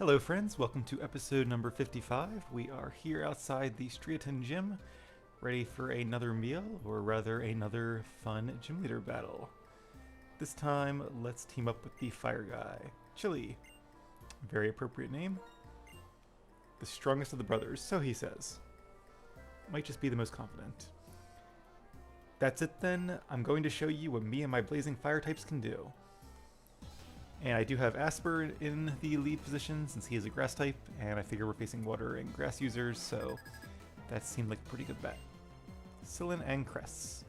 Hello friends, welcome to episode number 55. We are here outside the Striaton gym, ready for another meal, or rather another fun gym leader battle. This time, let's team up with the fire guy, Chili. Very appropriate name. The strongest of the brothers, so he says. Might just be the most confident. That's it then, I'm going to show you what me and my blazing fire types can do. And I do have Asper in the lead position since he is a grass type, and I figure we're facing water and grass users, so that seemed like a pretty good bet. Sillin and Cress.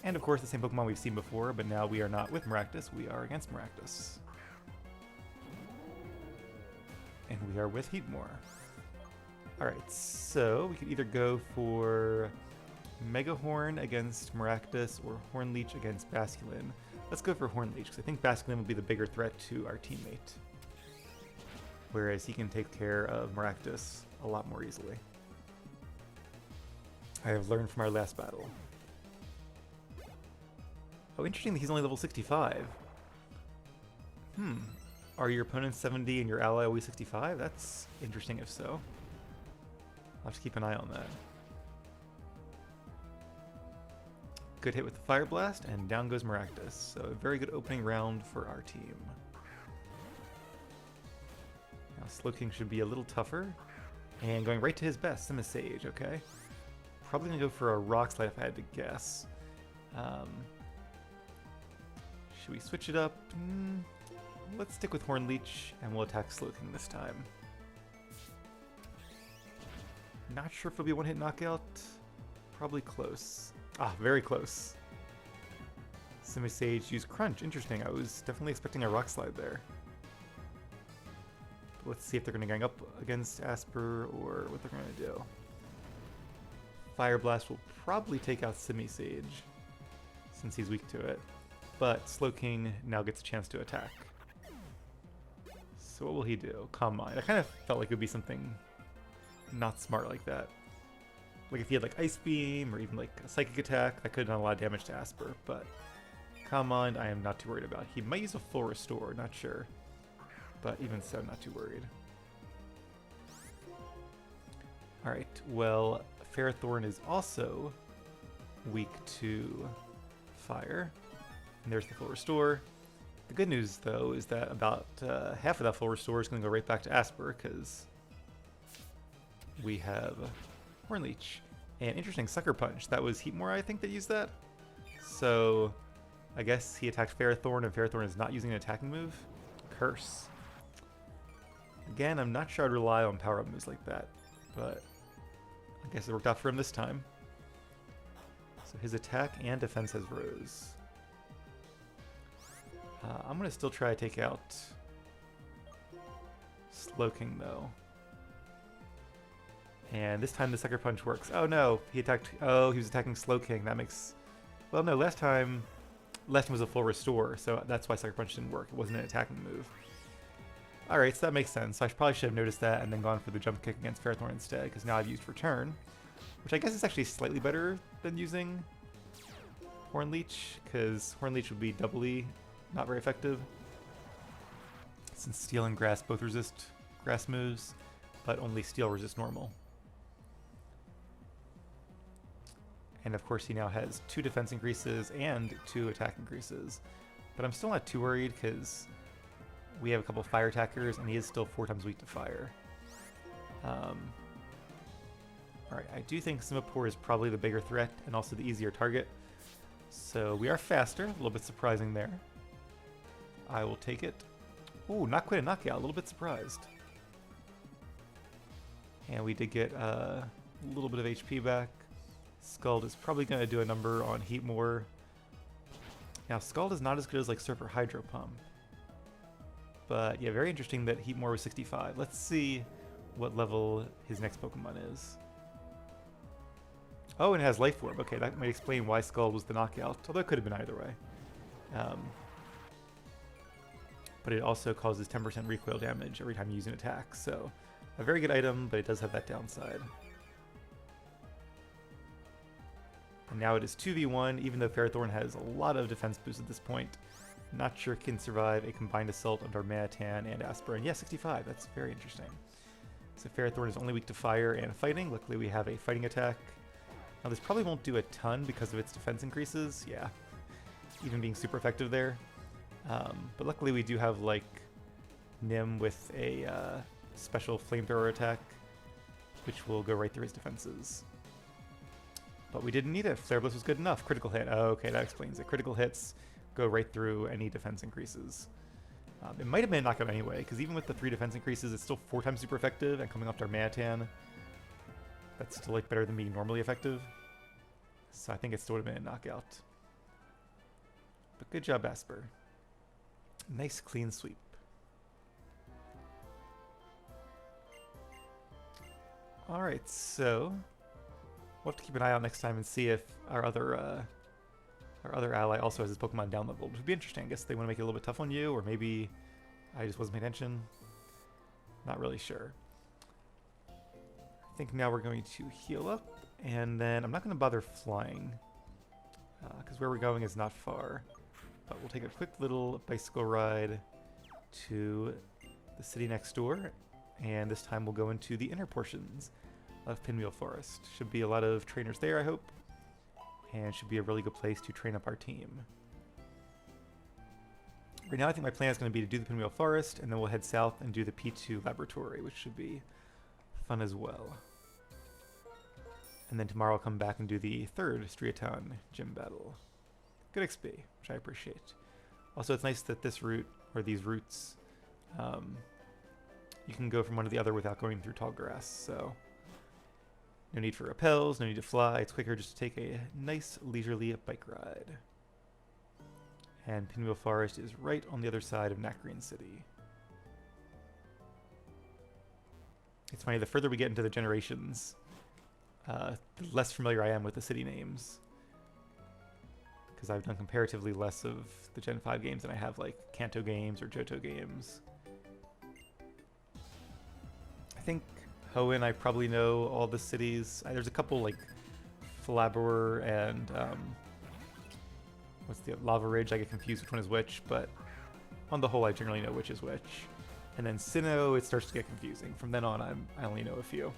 And of course the same Pokemon we've seen before, but now we are not with Maractus, we are against Maractus. And we are with Heatmore. Alright, so we could either go for Mega Horn against Maractus or Horn Leech against Basculin. Let's go for Horn Leech, because I think Basculin will be the bigger threat to our teammate. Whereas he can take care of Maractus a lot more easily. I have learned from our last battle. Oh, interesting that he's only level 65. Are your opponents 70 and your ally always 65? That's interesting if so. I'll have to keep an eye on that. Good hit with the Fire Blast, and down goes Maractus. So a very good opening round for our team. Now Slowking should be a little tougher. And going right to his best, Simisage, okay. Probably going to go for a Rock Slide if I had to guess. Should we switch it up? Let's stick with Horn Leech, and we'll attack Slowking this time. Not sure if it'll be a one-hit knockout. Probably close. Ah, very close. Simisage used Crunch. Interesting. I was definitely expecting a Rock Slide there. But let's see if they're going to gang up against Asper or what they're going to do. Fire Blast will probably take out Simisage since he's weak to it. But Slowking now gets a chance to attack. So what will he do? Calm Mind. I kind of felt like it would be something not smart like that. Like if he had like Ice Beam or even like a Psychic Attack, that could have done a lot of damage to Asper, but Calm Mind I am not too worried about. He might use a full restore, not sure. But even so, not too worried. Alright, well, Ferrothorn is also weak to fire. And there's the full restore. The good news though is that about half of that full restore is going to go right back to Asper, because we have Horn Leech. And interesting, Sucker Punch. That was Heatmore, I think, that used that. So, I guess he attacked Ferrothorn, and Ferrothorn is not using an attacking move. Curse. Again, I'm not sure I'd rely on power-up moves like that, but I guess it worked out for him this time. So his attack and defense has rose. I'm going to still try to take out Slowking, though. And this time the Sucker Punch works. Oh no, he attacked. Oh, he was attacking Slowking. That makes. Well, no, last time was a full restore, so that's why Sucker Punch didn't work. It wasn't an attacking move. Alright, so that makes sense. So I probably should have noticed that and then gone for the jump kick against Ferrothorn instead, because now I've used Return, which I guess is actually slightly better than using Horn Leech, because Horn Leech would be doubly not very effective, since Steel and Grass both resist grass moves, but only Steel resists normal. And of course he now has 2 defense increases and 2 attack increases. But I'm still not too worried because we have a couple fire attackers and he is still 4 times weak to fire. Alright, I do think Simipour is probably the bigger threat and also the easier target. So we are faster, a little bit surprising there. I will take it. Ooh, not quite a knockout, a little bit surprised. And we did get a little bit of HP back. Scald is probably going to do a number on Heatmore. Now, Scald is not as good as like Surfer Hydro Pump. But yeah, very interesting that Heatmore was 65. Let's see what level his next Pokemon is. Oh, and it has Life Orb. Okay, that might explain why Scald was the knockout, although it could have been either way. But it also causes 10% recoil damage every time you use an attack, so a very good item, but it does have that downside. And now it is 2v1, even though Ferrothorn has a lot of defense boost at this point. Not sure it can survive a combined assault under Manatan and Aspirin. Yeah, 65. That's very interesting. So Ferrothorn is only weak to fire and fighting. Luckily we have a fighting attack. Now this probably won't do a ton because of its defense increases. Yeah, even being super effective there. But luckily we do have like Nim with a special flamethrower attack, which will go right through his defenses. But we didn't need it. Flare Blitz was good enough. Critical hit. Oh, okay, that explains it. Critical hits go right through any defense increases. It might have been a knockout anyway, because even with the 3 defense increases, it's still 4 times super effective, and coming off our Manatan, that's still like better than being normally effective. So I think it still would have been a knockout. But good job, Asper. Nice clean sweep. Alright, so we'll have to keep an eye out next time and see if our other ally also has his Pokemon down leveled, which would be interesting. I guess they want to make it a little bit tough on you, or maybe I just wasn't paying attention. Not really sure. I think now we're going to heal up, and then I'm not going to bother flying, because where we're going is not far. But we'll take a quick little bicycle ride to the city next door, and this time we'll go into the inner portions of Pinwheel Forest. Should be a lot of trainers there, I hope, and should be a really good place to train up our team. Right now I think my plan is going to be to do the Pinwheel Forest, and then we'll head south and do the P2 Laboratory, which should be fun as well. And then tomorrow I'll come back and do the 3rd Striaton gym battle. Good XP, which I appreciate. Also, it's nice that this route, or these routes, you can go from one to the other without going through tall grass, so no need for rappels, no need to fly. It's quicker just to take a nice leisurely bike ride. And Pinwheel Forest is right on the other side of Nacrene City. It's funny, the further we get into the generations, the less familiar I am with the city names. Because I've done comparatively less of the Gen 5 games than I have like Kanto games or Johto games. I think Hoenn, I probably know all the cities. There's a couple like Flabber and what's the Lava Ridge? I get confused which one is which, but on the whole I generally know which is which. And then Sinnoh, it starts to get confusing. From then on I only know a few.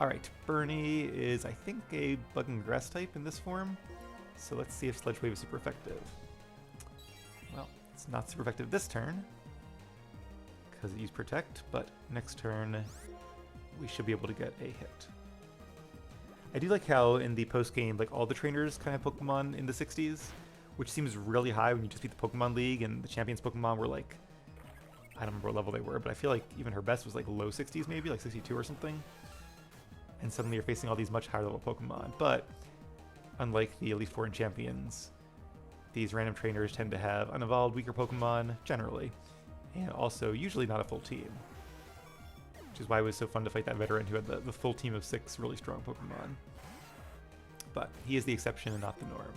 Alright, Bernie is I think a bug and grass type in this form. So let's see if Sludge Wave is super effective. Well, it's not super effective this turn, because it used Protect, but next turn we should be able to get a hit. I do like how in the post-game, like all the trainers kind of have Pokemon in the 60s, which seems really high when you just beat the Pokemon League and the Champions Pokemon were like, I don't remember what level they were, but I feel like even her best was like low 60s maybe, like 62 or something. And suddenly you're facing all these much higher level Pokemon, but unlike the Elite Four and Champions, these random trainers tend to have unevolved, weaker Pokemon, generally, and also usually not a full team. Which is why it was so fun to fight that veteran who had the full team of 6 really strong Pokemon. But he is the exception and not the norm.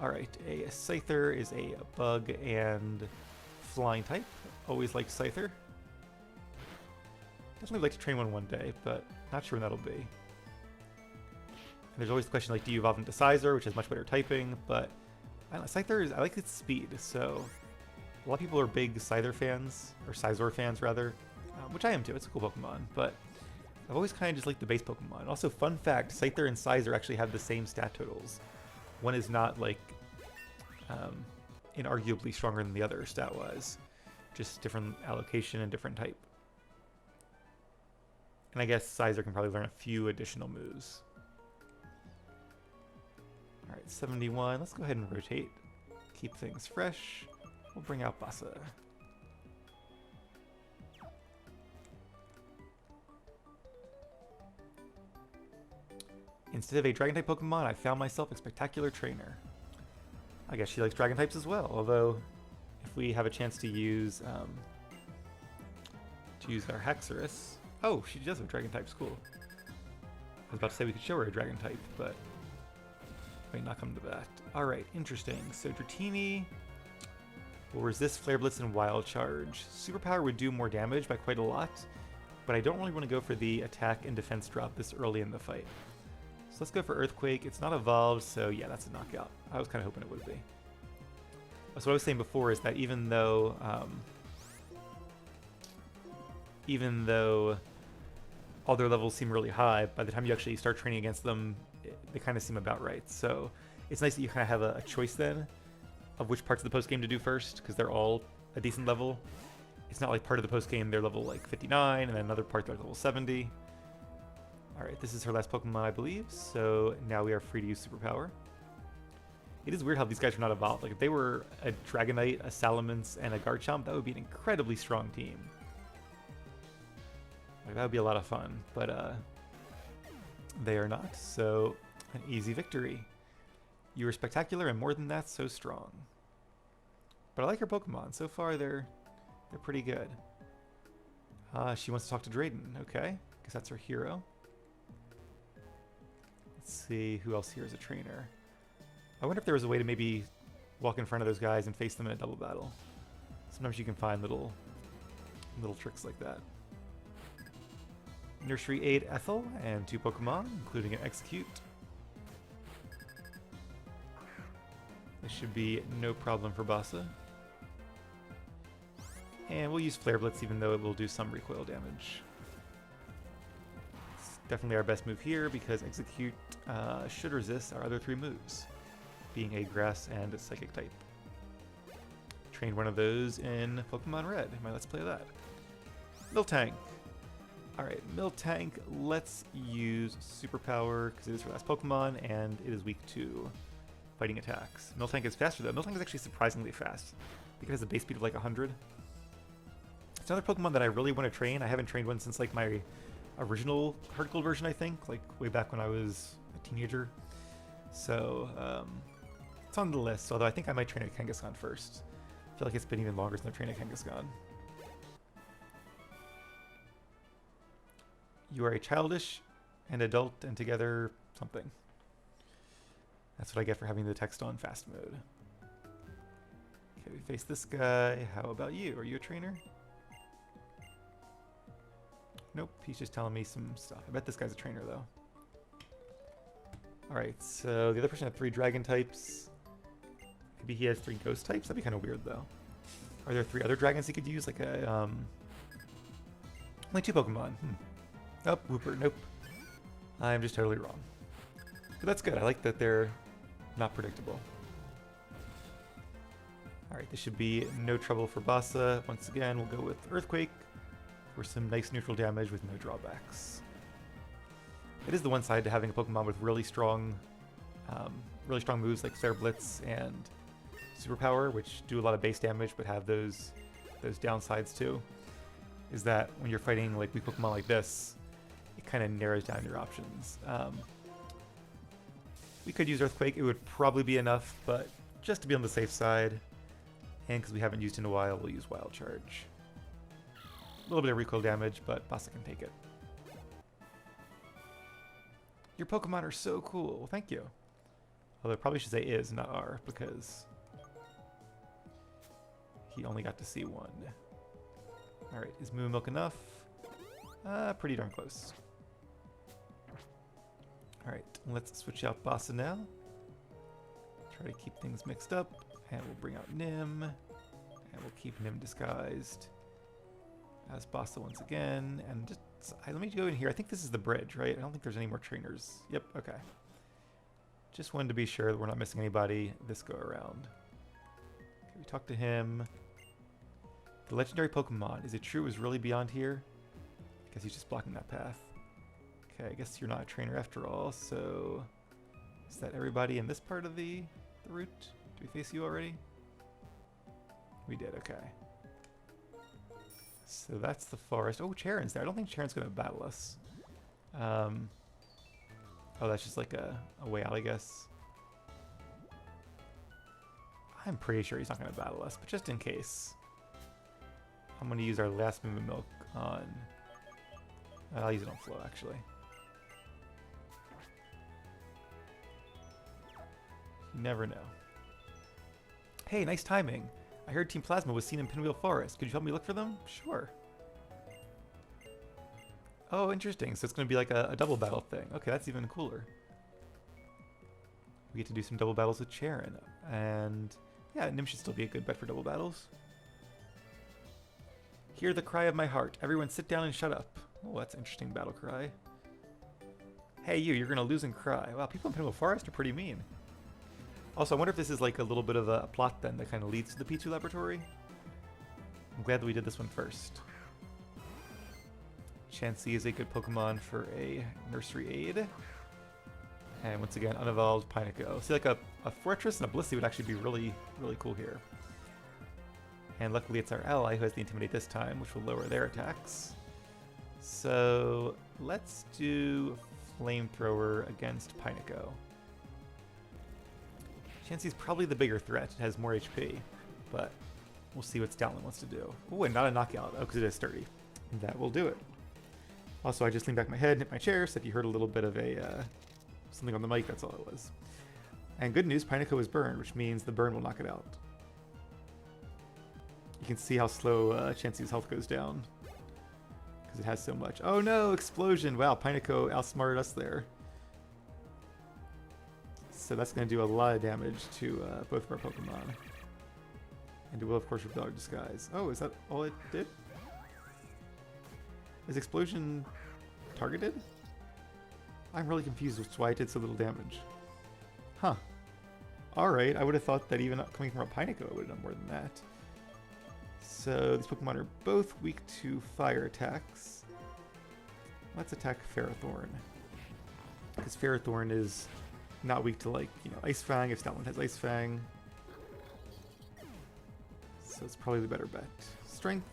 Alright, a Scyther is a bug and flying type. Always liked Scyther. Definitely like to train one day, but not sure when that'll be. And there's always the question, like, do you evolve into Scizor, which has much better typing, but I don't know, Scyther I like its speed, so a lot of people are big Scyther fans, or Scizor fans rather, which I am too, it's a cool Pokemon, but I've always kind of just liked the base Pokemon. Also, fun fact, Scyther and Scizor actually have the same stat totals. One is not, like, inarguably stronger than the other stat-wise, just different allocation and different type. And I guess Scizor can probably learn a few additional moves. Alright, 71. Let's go ahead and rotate. Keep things fresh. We'll bring out Bassa. Instead of a Dragon-type Pokemon, I found myself a spectacular trainer. I guess she likes Dragon types as well, although if we have a chance to use our Haxorus... Oh, she does have Dragon types, cool. I was about to say we could show her a Dragon type, but may not come to that. Alright, interesting. So Dratini will resist Flare Blitz and Wild Charge. Superpower would do more damage by quite a lot, but I don't really want to go for the attack and defense drop this early in the fight. So let's go for Earthquake. It's not evolved, so yeah, that's a knockout. I was kind of hoping it would be. So what I was saying before is that even though all their levels seem really high, by the time you actually start training against them, they kind of seem about right. So it's nice that you kind of have a choice then of which parts of the post game to do first, because they're all a decent level. It's not like part of the post game they're level like 59, and then another part they're level 70. All right, this is her last Pokemon, I believe. So now we are free to use Superpower. It is weird how these guys are not evolved. Like if they were a Dragonite, a Salamence, and a Garchomp, that would be an incredibly strong team. Like that would be a lot of fun, but they are not. So an easy victory. You are spectacular, and more than that, so strong. But I like her Pokemon. So far, they're pretty good. She wants to talk to Drayden. Okay, guess that's her hero. Let's see who else here is a trainer. I wonder if there was a way to maybe walk in front of those guys and face them in a double battle. Sometimes you can find little tricks like that. Nursery Aid Ethel and 2 Pokemon, including an Execute. This should be no problem for Bassa. And we'll use Flare Blitz even though it will do some recoil damage. It's definitely our best move here because Execute should resist our other 3 moves, being a Grass and a Psychic type. Trained one of those in Pokemon Red. Let's play that. Miltank. Alright, Miltank, let's use Superpower because it is her last Pokemon and it is weak to fighting attacks. Miltank is faster though. Miltank is actually surprisingly fast. I think it has a base speed of like 100. It's another Pokemon that I really want to train. I haven't trained one since like my original Heart Gold version, I think, like way back when I was a teenager. So it's on the list, although I think I might train a Kangaskhan first. I feel like it's been even longer since I've trained a Kangaskhan. You are a childish and adult and together something. That's what I get for having the text on fast mode. Okay, we face this guy. How about you? Are you a trainer? Nope, he's just telling me some stuff. I bet this guy's a trainer though. Alright, so the other person had 3 dragon types. Maybe he has 3 ghost types? That'd be kind of weird though. Are there 3 other dragons he could use? Like a, only 2 Pokemon. Oh, Wooper, nope. I'm just totally wrong. But that's good. I like that they're not predictable. Alright, this should be no trouble for Bassa. Once again, we'll go with Earthquake for some nice neutral damage with no drawbacks. It is the one side to having a Pokemon with really strong moves like Flare Blitz and Superpower, which do a lot of base damage but have those downsides too, is that when you're fighting like weak Pokemon like this, it kind of narrows down your options. We could use Earthquake. It would probably be enough, but just to be on the safe side, and because we haven't used it in a while, we'll use Wild Charge. A little bit of recoil damage, but Bassa can take it. Your Pokemon are so cool. Well, thank you. Although I probably should say is, not are, because he only got to see one. Alright, is Moo Milk enough? Pretty darn close. Alright, let's switch out Bassa now. Try to keep things mixed up. And we'll bring out Nim. And we'll keep Nim disguised as Bassa once again. And just let me go in here. I think this is the bridge, right? I don't think there's any more trainers. Yep, okay. Just wanted to be sure that we're not missing anybody this go around. Okay, we talked to him. The legendary Pokemon. Is it true it was really beyond here? I guess he's just blocking that path. Okay, I guess you're not a trainer after all, so is that everybody in this part of the route? Do we face you already? We did, okay. So that's the forest. Oh, Charon's there. I don't think Charon's going to battle us. Oh, that's just like a way out, I guess. I'm pretty sure he's not going to battle us, but just in case, I'm going to use our last move of Milk on... I'll use it on Flow, actually. You never know. Hey, nice timing. I heard Team Plasma was seen in Pinwheel Forest. Could you help me look for them? Sure. Oh, interesting. So it's going to be like a double battle thing. Okay, that's even cooler. We get to do some double battles with Charon. And Yeah, Nim should still be a good bet for double battles. Hear the cry of my heart. Everyone sit down and shut up. Oh, that's an interesting battle cry. Hey you, you're gonna lose and cry. Wow, people in Pinwheel Forest are pretty mean. Also, I wonder if this is like a little bit of a plot then that kind of leads to the P2 laboratory. I'm glad that we did this one first. Chansey is a good Pokemon for a nursery aid. And once again, unevolved Pineco. See, like a Fortress and a Blissey would actually be really, really cool here. And luckily it's our ally who has the Intimidate this time, which will lower their attacks. So let's do Flamethrower against Pineco. Chansey's probably the bigger threat. It has more HP, but we'll see what Stoutland wants to do. Oh, and not a knockout. Oh, because it is sturdy. That will do it. Also, I just leaned back my head and hit my chair, so if you heard a little bit of a something on the mic, that's all it was. And good news, Pineco is burned, which means the burn will knock it out. You can see how slow Chansey's health goes down, because it has so much. Oh no, explosion! Wow, Pineco outsmarted us there. So that's going to do a lot of damage to both of our Pokemon. And it will, of course, repel our disguise. Oh, is that all it did? Is explosion targeted? I'm really confused as to why it did so little damage. Huh. Alright, I would have thought that even coming from a Pineco it would have done more than that. So these Pokemon are both weak to fire attacks. Let's attack Ferrothorn. Because Ferrothorn is not weak to, like, you know, Ice Fang if Stoutland has Ice Fang. So it's probably the better bet. Strength.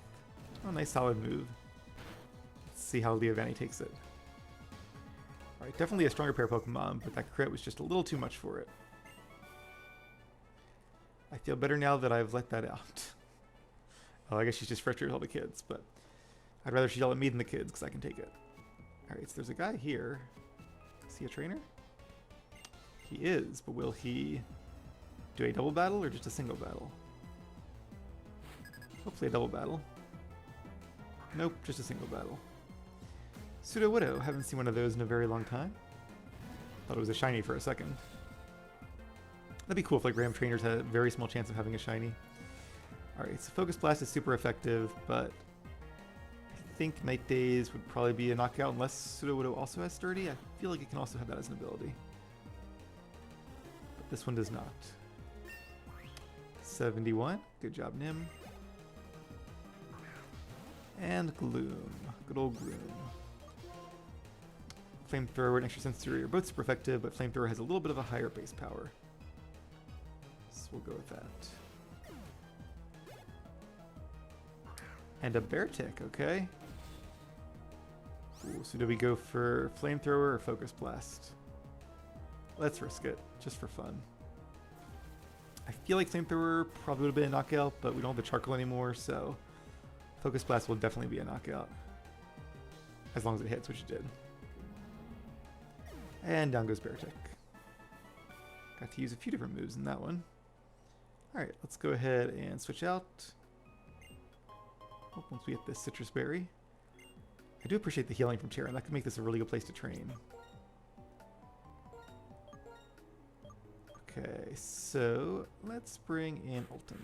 Oh, nice solid move. Let's see how Leavanny takes it. Alright, definitely a stronger pair of Pokemon, but that crit was just a little too much for it. I feel better now that I've let that out. Oh, I guess she's just frustrated with all the kids, but I'd rather she yell at me than the kids, because I can take it. Alright, so there's a guy here. Is he a trainer? He is, but will he do a double battle or just a single battle? Hopefully a double battle. Nope, just a single battle. Pseudo Widow, haven't seen one of those in a very long time. Thought it was a shiny for a second. That'd be cool if like random trainers had a very small chance of having a shiny. Alright, so Focus Blast is super effective, but I think Night Daze would probably be a knockout unless Pseudo Widow also has Sturdy. I feel like it can also have that as an ability. But this one does not. 71. Good job, Nim. And Gloom. Good old Gloom. Flamethrower and Extra Sensory are both super effective, but Flamethrower has a little bit of a higher base power. So we'll go with that. And a Beartick, okay. Ooh, so do we go for Flamethrower or Focus Blast? Let's risk it, just for fun. I feel like Flamethrower probably would have been a knockout, but we don't have the charcoal anymore, so Focus Blast will definitely be a knockout. As long as it hits, which it did. And down goes Beartick. Got to use a few different moves in that one. Alright, let's go ahead and switch out. Oh, once we get this Citrus Berry. I do appreciate the healing from Charon. That could make this a really good place to train. Okay, so let's bring in Ultim.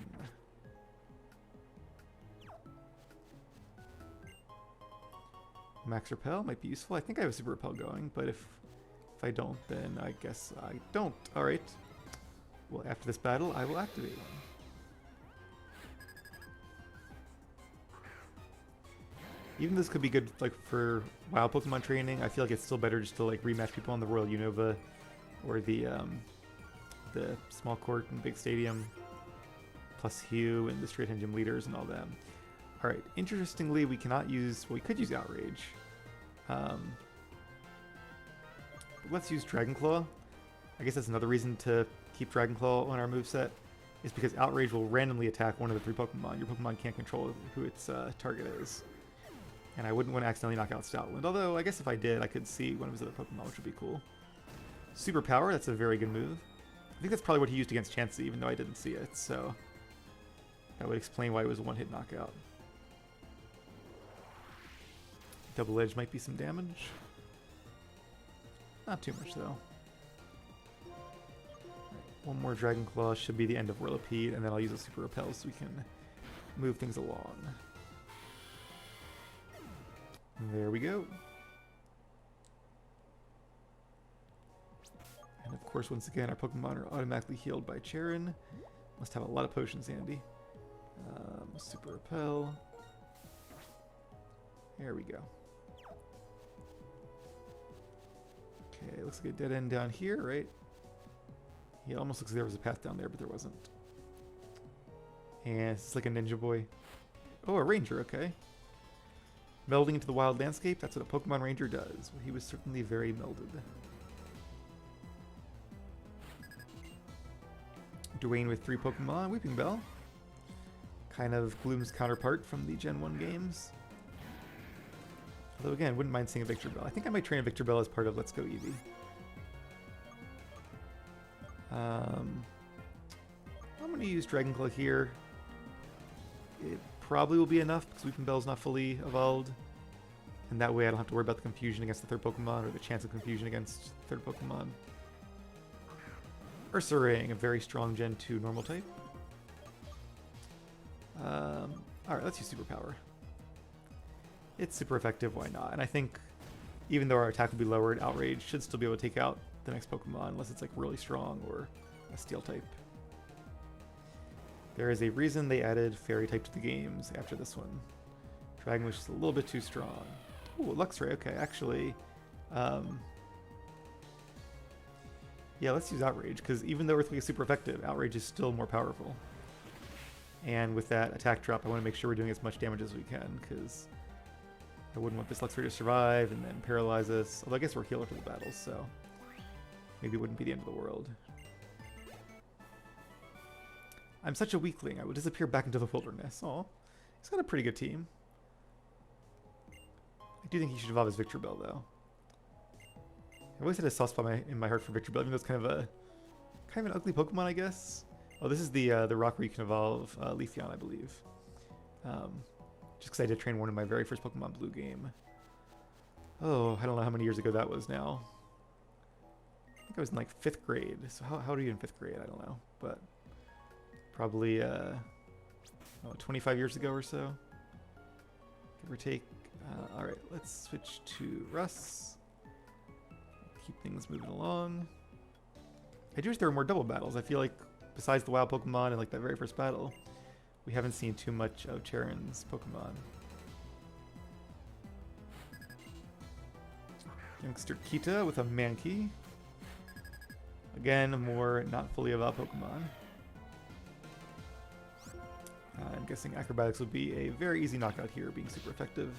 Max Repel might be useful. I think I have a Super Repel going, but if I don't, then I guess I don't. Alright. Well, after this battle, I will activate one. Even this could be good like for wild Pokemon training. I feel like it's still better just to like rematch people on the Royal Unova or the small court and big stadium, plus Hugh and the straight engine leaders and all them. Alright, interestingly, we cannot use, well, we could use Outrage. Let's use Dragon Claw. I guess that's another reason to keep Dragon Claw on our moveset, is because Outrage will randomly attack one of the 3 Pokemon. Your Pokemon can't control who its target is. And I wouldn't want to accidentally knock out Stoutland, although I guess if I did, I could see one of his other Pokemon, which would be cool. Super Power, that's a very good move. I think that's probably what he used against Chansey, even though I didn't see it, so that would explain why it was a one-hit knockout. Double Edge might be some damage. Not too much, though. One more Dragon Claw should be the end of Whirlipede, and then I'll use a Super Repel so we can move things along. There we go. And of course, once again, our Pokemon are automatically healed by Charon. Must have a lot of potions handy. Super Repel. There we go. Okay, looks like a dead end down here, right? Yeah, it almost looks like there was a path down there, but there wasn't. And it's like a ninja boy. Oh, a ranger, okay. Melding into the wild landscape, that's what a Pokemon Ranger does. Well, he was certainly very melded. Dwayne with 3 Pokemon, Weeping Bell. Kind of Gloom's counterpart from the Gen 1 games. Although again, wouldn't mind seeing a Victor Bell. I think I might train a Victor Bell as part of Let's Go Eevee. I'm going to use Dragon Claw here. It probably will be enough because Weeping Bell's not fully evolved. And that way I don't have to worry about the confusion against the third Pokemon or the chance of confusion against the third Pokemon. Ursaring, a very strong Gen 2 normal type. Alright, let's use Superpower. It's super effective, why not? And I think even though our attack will be lowered, Outrage should still be able to take out the next Pokemon unless it's like really strong or a Steel type. There is a reason they added Fairy type to the games after this one. Dragon Wish is a little bit too strong. Ooh, Luxray, okay, actually. Yeah, let's use Outrage, because even though Earthquake is super effective, Outrage is still more powerful. And with that attack drop, I want to make sure we're doing as much damage as we can, because I wouldn't want this Luxray to survive and then paralyze us. Although I guess we're healer for the battle, so maybe it wouldn't be the end of the world. I'm such a weakling, I would disappear back into the wilderness. Aw, he's got a pretty good team. I do think he should evolve as Victor Bell, though. I always had a soft spot in my heart for Victor Bell, even though it's kind of an ugly Pokemon, I guess. Oh, this is the rock where you can evolve Leafeon, I believe. Just because I did train one in my very first Pokemon Blue game. Oh, I don't know how many years ago that was now. I think I was in like 5th grade. So how are you in 5th grade? I don't know, but probably 25 years ago or so, give or take. All right, let's switch to Russ. Keep things moving along. I do wish there were more double battles. I feel like besides the wild Pokemon and like that very first battle, we haven't seen too much of Charon's Pokemon. Youngster Kita with a Mankey. Again, more not fully evolved Pokemon. I'm guessing Acrobatics would be a very easy knockout here, being super effective.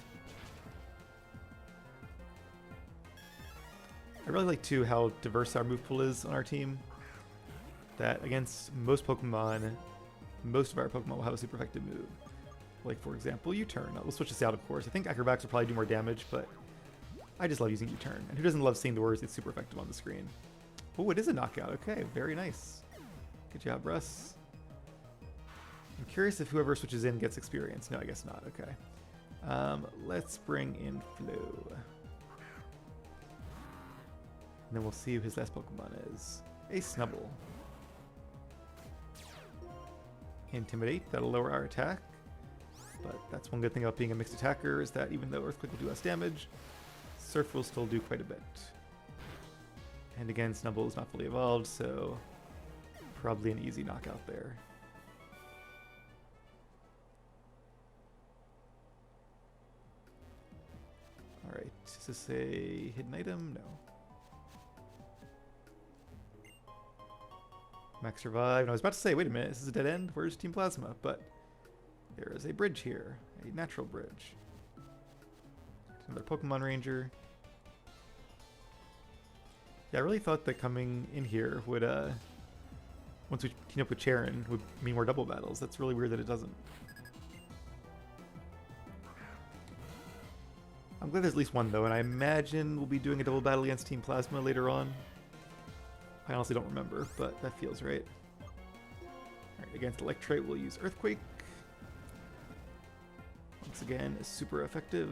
I really like, too, how diverse our move pool is on our team. That against most Pokemon, most of our Pokemon will have a super effective move. Like, for example, U-Turn. We'll switch this out, of course. I think Acrobatics will probably do more damage, but I just love using U-Turn. And who doesn't love seeing the words it's super effective on the screen? Oh, it is a knockout. Okay, very nice. Good job, Russ. I'm curious if whoever switches in gets experience. No, I guess not. Okay. Let's bring in Flo. And then we'll see who his last Pokemon is. A Snubble. Intimidate, that'll lower our attack. But that's one good thing about being a mixed attacker, is that even though Earthquake will do less damage, Surf will still do quite a bit. And again, Snubble is not fully evolved, so probably an easy knockout there. Alright, is this a hidden item? No. Max survived. And I was about to say, wait a minute, this is a dead end? Where's Team Plasma? But there is a bridge here. A natural bridge. Another Pokemon Ranger. Yeah, I really thought that coming in here would, once we team up with Charon, would mean more double battles. That's really weird that it doesn't. I'm glad there's at least one, though, and I imagine we'll be doing a double battle against Team Plasma later on. I honestly don't remember, but that feels right. Alright, against Electrite, we'll use Earthquake. Once again, super effective.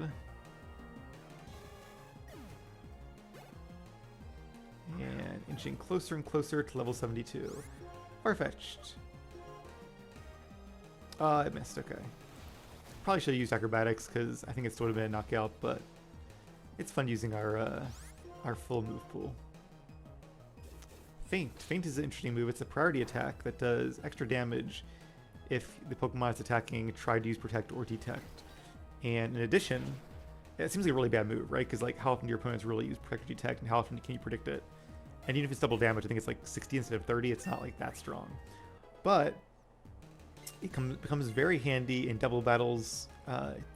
And inching closer and closer to level 72. Farfetched. It missed, okay. Probably should have used Acrobatics because I think it still would have been a knockout, but it's fun using our full move pool. Feint. Feint is an interesting move. It's a priority attack that does extra damage if the Pokemon it's attacking tried to use Protect or Detect. And in addition, it seems like a really bad move, right? Because like, how often do your opponents really use Protect or Detect, and how often can you predict it? And even if it's double damage, I think it's like 60 instead of 30. It's not like that strong, but it becomes very handy in double battles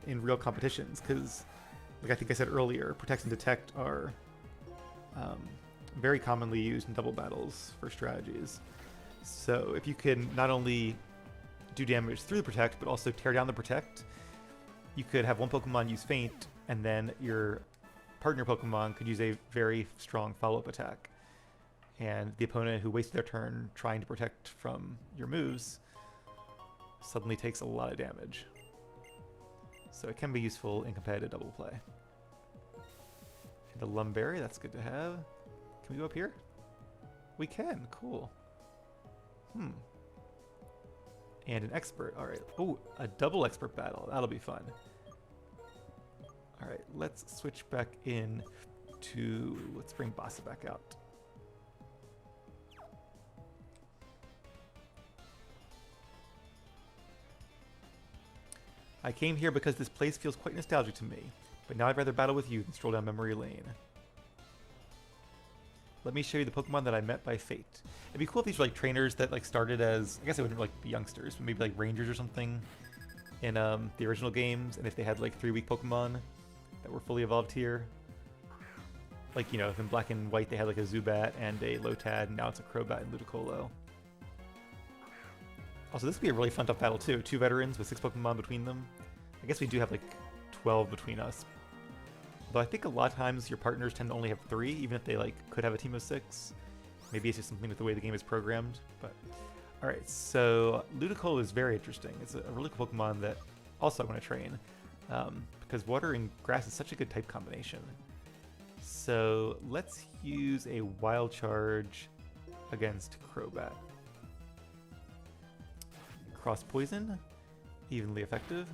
in real competitions. Because, like I think I said earlier, Protect and Detect are very commonly used in double battles for strategies. So if you can not only do damage through the Protect, but also tear down the Protect, you could have one Pokemon use Feint, and then your partner Pokemon could use a very strong follow-up attack. And the opponent who wasted their turn trying to protect from your moves suddenly takes a lot of damage. So it can be useful in competitive double play. And a Lumberry, that's good to have. Can we go up here? We can, cool. And an Expert, alright. Oh, a double Expert battle, that'll be fun. Alright, let's switch back in to, let's bring Bassa back out. I came here because this place feels quite nostalgic to me, but now I'd rather battle with you than stroll down memory lane. Let me show you the Pokemon that I met by fate. It'd be cool if these were like trainers that like started as, I guess they wouldn't like be youngsters, but maybe like rangers or something in the original games, and if they had like 3-week Pokemon that were fully evolved here. Like, you know, if in Black and White they had like a Zubat and a Lotad, and now it's a Crobat and Ludicolo. Also, this would be a really fun tough battle too. 2 veterans with 6 Pokemon between them. I guess we do have like 12 between us. Though I think a lot of times your partners tend to only have 3, even if they like could have a team of 6. Maybe it's just something with the way the game is programmed. But alright, so Ludicolo is very interesting. It's a really cool Pokemon that also I want to train. Because water and grass is such a good type combination. So let's use a Wild Charge against Crobat. Cross Poison, evenly effective.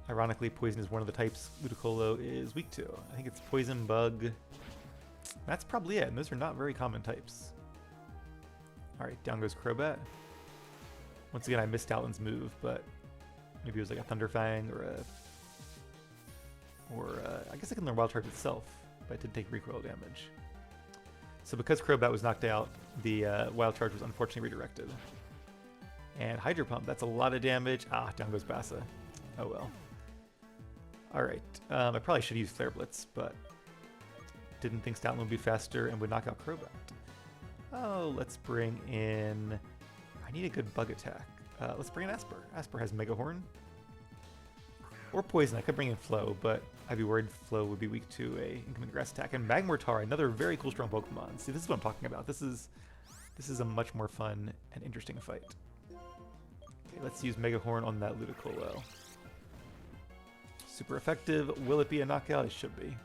Ironically, Poison is one of the types Ludicolo is weak to. I think it's Poison, Bug. That's probably it, and those are not very common types. Alright, down goes Crobat. Once again, I missed Stoutland's move, but maybe it was like a Thunder Fang or a... I guess I can learn Wild Charge itself, but it did take recoil damage. So because Crobat was knocked out, the Wild Charge was unfortunately redirected. And Hydro Pump, that's a lot of damage. Ah, down goes Bassa. Oh well. Alright, I probably should use Flare Blitz, but didn't think Stoutland would be faster and would knock out Crobat. Oh, let's bring in... I need a good bug attack. Let's bring in Asper. Asper has Mega Horn. Or Poison. I could bring in Flow, but I'd be worried Flow would be weak to a incoming grass attack. And Magmortar, another very cool strong Pokemon. See, this is what I'm talking about. This is a much more fun and interesting fight. Okay, let's use Mega Horn on that Ludicolo. Super effective. Will it be a knockout? It should be.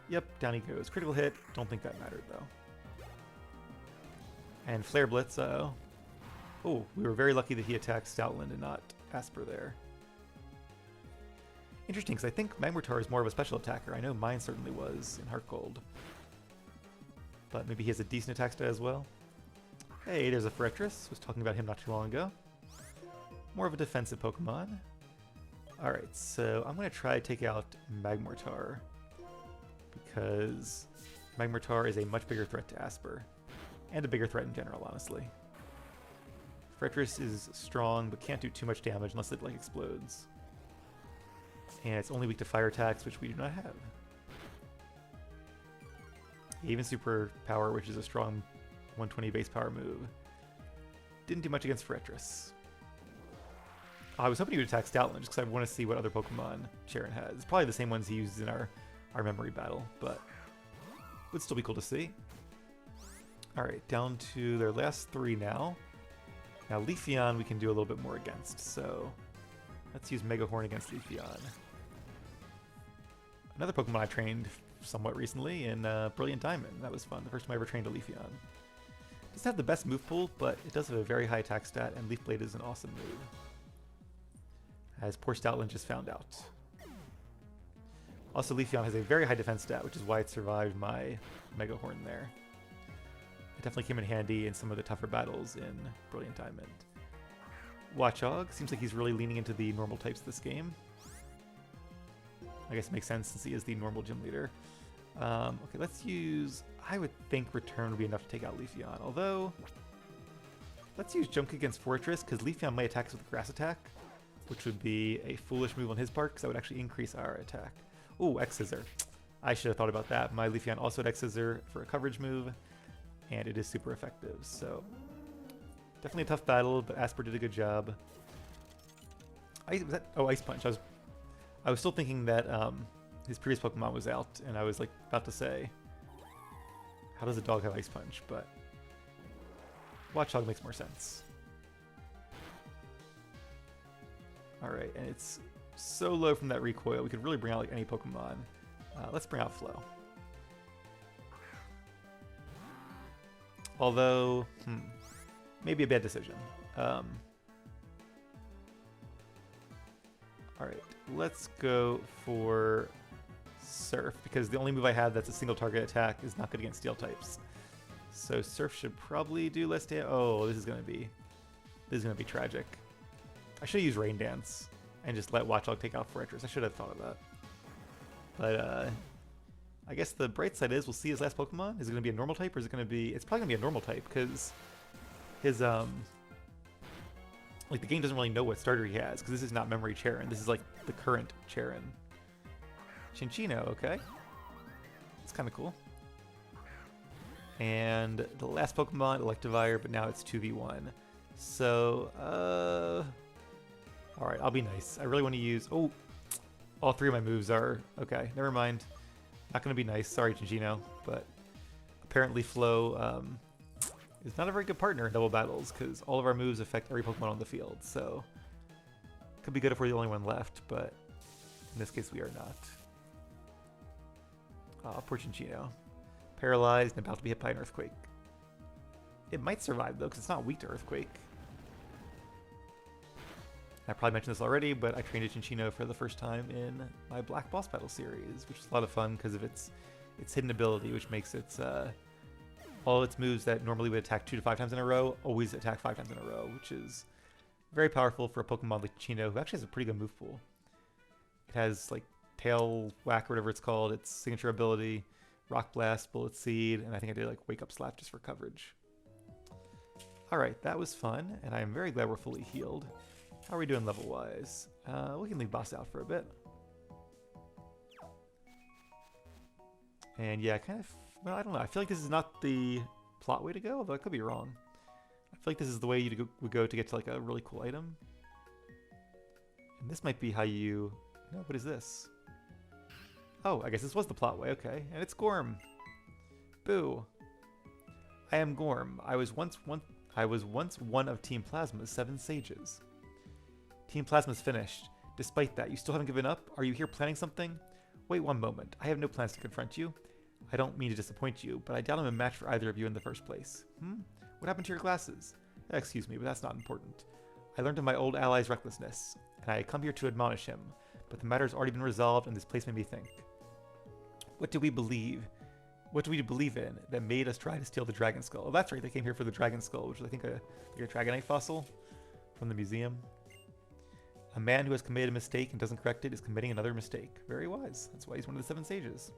Yep, down he goes. Critical hit. Don't think that mattered, though. And Flare Blitz, oh, we were very lucky that he attacked Stoutland and not Asper there. Interesting, because I think Magmortar is more of a special attacker. I know mine certainly was in Heart Gold. But maybe he has a decent attack stat as well. Hey, there's a Forretress. Was talking about him not too long ago. More of a defensive Pokemon. Alright, so I'm going to try to take out Magmortar, because Magmortar is a much bigger threat to Asper, and a bigger threat in general, honestly. Forretress is strong, but can't do too much damage unless it like explodes. And it's only weak to fire attacks, which we do not have. Even Super Power, which is a strong 120 base power move, didn't do much against Forretress. I was hoping he would attack Stoutland just because I want to see what other Pokemon Sharon has. It's probably the same ones he uses in our memory battle, but would still be cool to see. Alright, down to their last 3 now. Now Leafeon we can do a little bit more against, so let's use Mega Horn against Leafeon. Another Pokemon I trained somewhat recently in Brilliant Diamond. That was fun, the first time I ever trained a Leafeon. Doesn't have the best move pool, but it does have a very high attack stat, and Leaf Blade is an awesome move. As poor Stoutland just found out. Also, Leafeon has a very high defense stat, which is why it survived my Mega Horn there. It definitely came in handy in some of the tougher battles in Brilliant Diamond. Watchog seems like he's really leaning into the normal types this game. I guess it makes sense since he is the normal gym leader. Okay, let's use... I would think Return would be enough to take out Leafeon, although... Let's use Jump Kick against Fortress, because Leafeon might attack us with Grass Attack, which would be a foolish move on his part, because that would actually increase our attack. Ooh, X-Scissor. I should have thought about that. My Leafeon also had X-Scissor for a coverage move, and it is super effective, so... Definitely a tough battle, but Asper did a good job. Ice Punch. I was still thinking that his previous Pokemon was out, and I was like about to say, how does a dog have Ice Punch? But Watchog makes more sense. Alright, and it's so low from that recoil, we could really bring out like any Pokemon. Let's bring out Flo. Although, maybe a bad decision. Alright, let's go for Surf, because the only move I have that's a single target attack is not good against Steel types. So Surf should probably do less damage. Oh, this is gonna be tragic. I should have used Rain Dance and just let Watchog take out Fortress. I should have thought of that. But I guess the bright side is we'll see his last Pokemon. Is it gonna be a normal type, or is it gonna be... It's probably gonna be a normal type, because his like the game doesn't really know what starter he has, because this is not Memory Charon. This is like the current Charon. Chinchino, okay. It's kind of cool. And the last Pokemon, Electivire, but now it's 2v1. So, alright, I'll be nice. I really want to use... Oh, all three of my moves are... Okay, never mind. Not going to be nice. Sorry, Chinchino. But apparently Flo is not a very good partner in double battles, because all of our moves affect every Pokemon on the field. So, could be good if we're the only one left, but in this case we are not. Poor Chinchino. Paralyzed and about to be hit by an Earthquake. It might survive though, because it's not weak to Earthquake. I probably mentioned this already, but I trained a Chinchino for the first time in my Black Boss Battle series, which is a lot of fun because of its hidden ability, which makes its all its moves that normally would attack 2 to 5 times in a row always attack 5 times in a row, which is very powerful for a Pokemon like Chinchino, who actually has a pretty good move pool. It has like Tail Whack or whatever it's called, its signature ability, Rock Blast, Bullet Seed, and I think I did like Wake Up Slap just for coverage. Alright, that was fun, and I'm very glad we're fully healed. How are we doing level-wise? We can leave boss out for a bit. And yeah, kind of, well, I don't know. I feel like this is not the plot way to go, although I could be wrong. I feel like this is the way you would go to get to like a really cool item. And this might be how you... No, what is this? Oh, I guess this was the plot way, okay. And it's Gorm. Boo. I am Gorm. I was once one of Team Plasma's 7 sages. Team Plasma's finished. Despite that, you still haven't given up? Are you here planning something? Wait one moment. I have no plans to confront you. I don't mean to disappoint you, but I doubt I'm a match for either of you in the first place. What happened to your glasses? Excuse me, but that's not important. I learned of my old ally's recklessness, and I come here to admonish him, but the matter has already been resolved, and this place made me think. What do we believe? What do we believe in that made us try to steal the Dragon Skull? Oh, that's right, they came here for the Dragon Skull, which is, I think, like a Dragonite fossil from the museum. A man who has committed a mistake and doesn't correct it is committing another mistake. Very wise. That's why he's one of the 7 sages.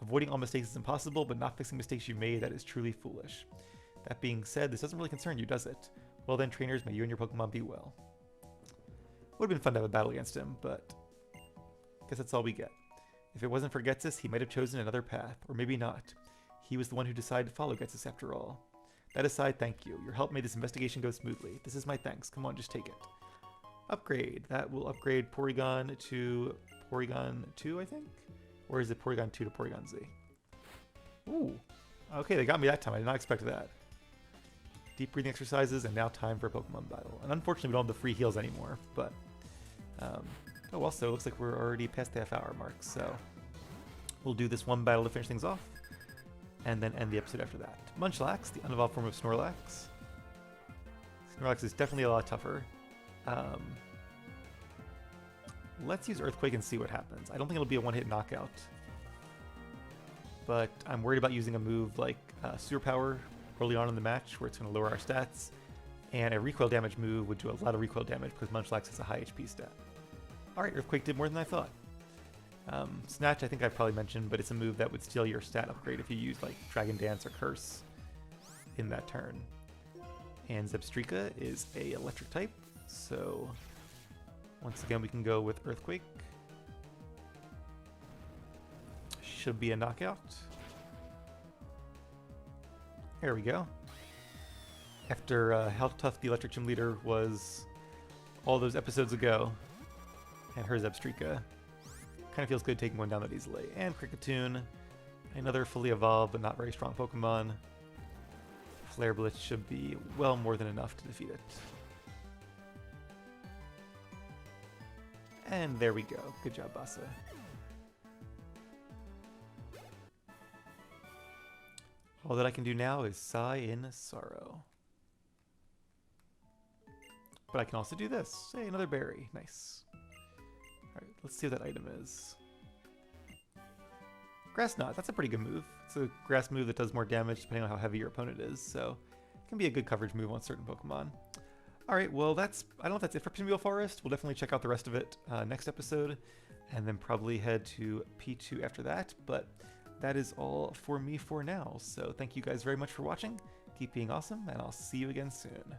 Avoiding all mistakes is impossible, but not fixing mistakes you made, that is truly foolish. That being said, this doesn't really concern you, does it? Well then, trainers, may you and your Pokemon be well. Would have been fun to have a battle against him, but I guess that's all we get. If it wasn't for Getsus, he might have chosen another path, or maybe not. He was the one who decided to follow Getsus after all. That aside, thank you. Your help made this investigation go smoothly. This is my thanks. Come on, just take it. Upgrade. That will upgrade Porygon to Porygon 2, I think? Or is it Porygon 2 to Porygon Z? Ooh. Okay, they got me that time. I did not expect that. Deep breathing exercises, and now time for a Pokemon battle. And unfortunately, we don't have the free heals anymore, but... oh, also, it looks like we're already past the half-hour mark, so... We'll do this one battle to finish things off. and then end the episode after that. Munchlax, the unevolved form of Snorlax. Snorlax is definitely a lot tougher. Let's use Earthquake and see what happens. I don't think it'll be a one-hit knockout, but I'm worried about using a move like Super Power early on in the match where it's going to lower our stats, and a recoil damage move would do a lot of recoil damage because Munchlax has a high HP stat. Alright, Earthquake did more than I thought. Snatch, I think I've probably mentioned, but it's a move that would steal your stat upgrade if you use like Dragon Dance or Curse in that turn. And Zebstrika is a electric type, so once again we can go with Earthquake. Should be a knockout. There we go. After how tough the Electric Gym Leader was all those episodes ago, and her Zebstrika, kind of feels good taking one down that easily. And Kricketune, another fully evolved but not very strong Pokemon. Flare Blitz should be well more than enough to defeat it. And there we go. Good job, Basa. All that I can do now is sigh in sorrow. But I can also do this. Hey, another berry. Nice. Alright, let's see what that item is. Grass Knot. That's a pretty good move. It's a grass move that does more damage depending on how heavy your opponent is, so it can be a good coverage move on certain Pokemon. Alright, well I don't know if that's it for Pinwheel Forest. We'll definitely check out the rest of it next episode, and then probably head to P2 after that, but that is all for me for now. So thank you guys very much for watching. Keep being awesome, and I'll see you again soon.